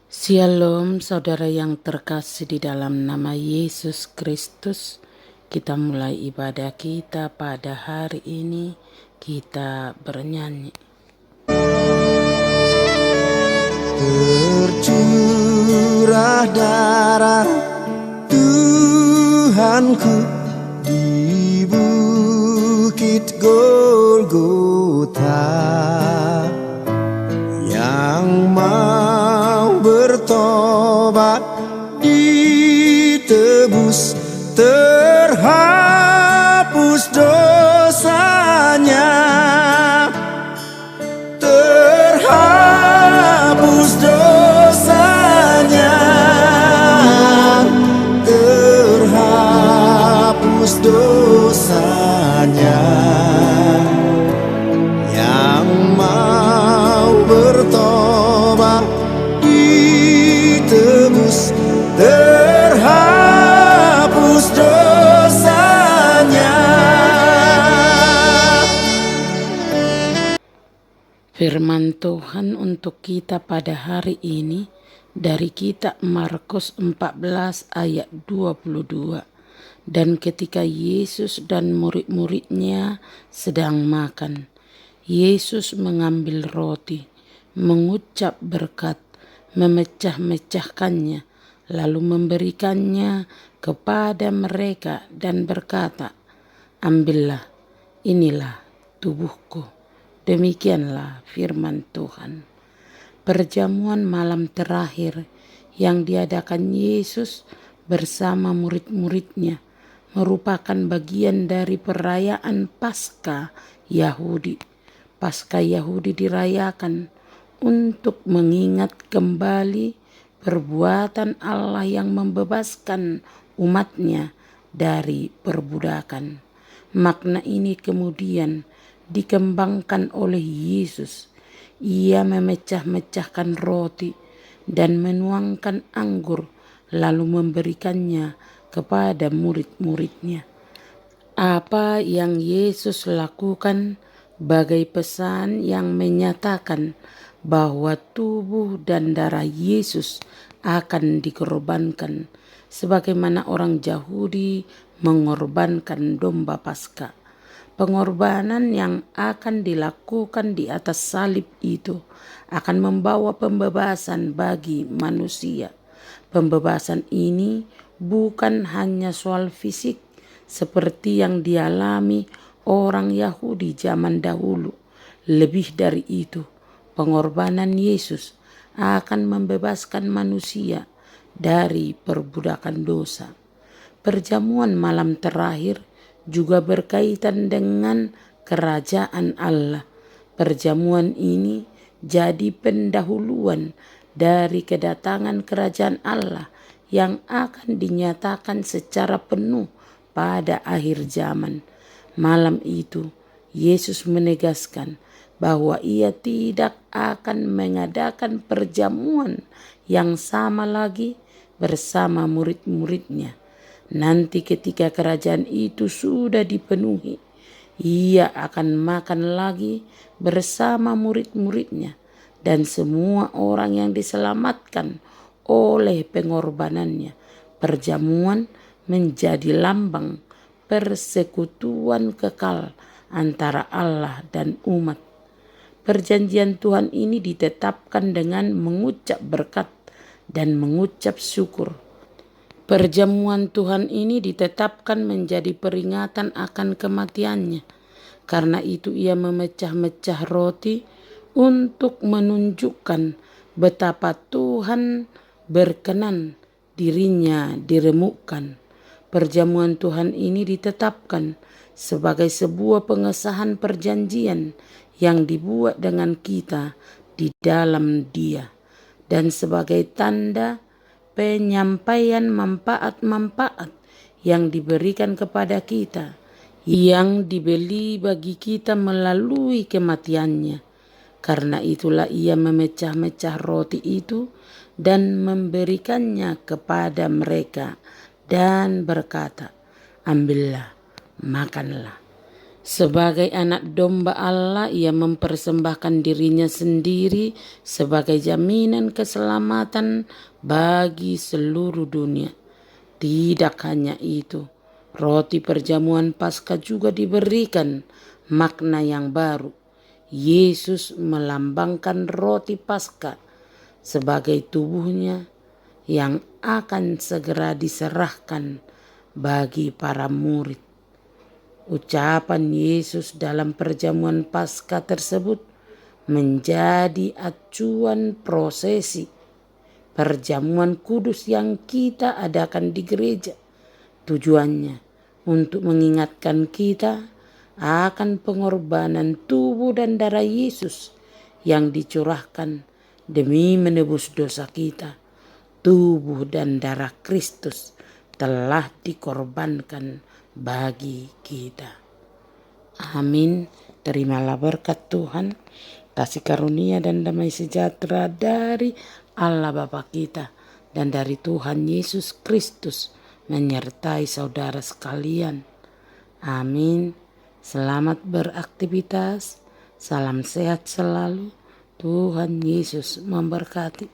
Shalom saudara yang terkasih di dalam nama Yesus Kristus. Kita mulai ibadah kita pada hari ini. Kita bernyanyi. Tercurah darah Tuhanku di bukit Golgota, yang mau bertobat ditebus, terhapus dosanya, terhapus dosanya, terhapus dosanya. Yang mau bertobat ditebus, terhapus dosanya. Firman Tuhan untuk kita pada hari ini dari kitab Markus 14 ayat 22. Dan ketika Yesus dan murid-muridnya sedang makan, Yesus mengambil roti, mengucap berkat, memecah-mecahkannya, lalu memberikannya kepada mereka dan berkata, "Ambillah, inilah tubuhku." Demikianlah firman Tuhan. Perjamuan malam terakhir yang diadakan Yesus bersama murid-muridnya merupakan bagian dari perayaan Paskah Yahudi. Paskah Yahudi dirayakan untuk mengingat kembali perbuatan Allah yang membebaskan umatnya dari perbudakan. Makna ini kemudian dikembangkan oleh Yesus. Ia memecah-mecahkan roti dan menuangkan anggur, lalu memberikannya kepada murid-muridnya. Apa yang Yesus lakukan bagai pesan yang menyatakan bahwa tubuh dan darah Yesus akan dikorbankan, sebagaimana orang Yahudi mengorbankan domba Paskah. Pengorbanan yang akan dilakukan di atas salib itu akan membawa pembebasan bagi manusia. Pembebasan ini bukan hanya soal fisik seperti yang dialami orang Yahudi zaman dahulu. Lebih dari itu, pengorbanan Yesus akan membebaskan manusia dari perbudakan dosa. Perjamuan malam terakhir juga berkaitan dengan kerajaan Allah. Perjamuan ini jadi pendahuluan dari kedatangan kerajaan Allah yang akan dinyatakan secara penuh pada akhir zaman. Malam itu, Yesus menegaskan bahwa ia tidak akan mengadakan perjamuan yang sama lagi bersama murid-muridnya. Nanti ketika kerajaan itu sudah dipenuhi, ia akan makan lagi bersama murid-muridnya dan semua orang yang diselamatkan oleh pengorbanannya. Perjamuan menjadi lambang persekutuan kekal antara Allah dan umat. Perjanjian Tuhan ini ditetapkan dengan mengucap berkat dan mengucap syukur. Perjamuan Tuhan ini ditetapkan menjadi peringatan akan kematiannya. Karena itu ia memecah-mecah roti untuk menunjukkan betapa Tuhan berkenan dirinya diremukkan. Perjamuan Tuhan ini ditetapkan sebagai sebuah pengesahan perjanjian yang dibuat dengan kita di dalam Dia, dan sebagai tanda penyampaian manfaat-manfaat yang diberikan kepada kita, yang dibeli bagi kita melalui kematiannya. Karena itulah ia memecah-mecah roti itu dan memberikannya kepada mereka dan berkata, "Ambillah, makanlah. Sebagai anak domba Allah, ia mempersembahkan dirinya sendiri sebagai jaminan keselamatan bagi seluruh dunia. Tidak hanya itu, roti perjamuan Paskah juga diberikan makna yang baru. Yesus melambangkan roti Paskah sebagai tubuhnya yang akan segera diserahkan bagi para murid. Ucapan Yesus dalam perjamuan Paskah tersebut menjadi acuan prosesi perjamuan kudus yang kita adakan di gereja. Tujuannya untuk mengingatkan kita akan pengorbanan tubuh dan darah Yesus yang dicurahkan demi menebus dosa kita. Tubuh dan darah Kristus telah dikorbankan bagi kita. Amin. Terimalah berkat Tuhan, kasih karunia dan damai sejahtera dari Allah Bapa kita dan dari Tuhan Yesus Kristus menyertai saudara sekalian. Amin. Selamat beraktivitas. Salam sehat selalu. Tuhan Yesus memberkati.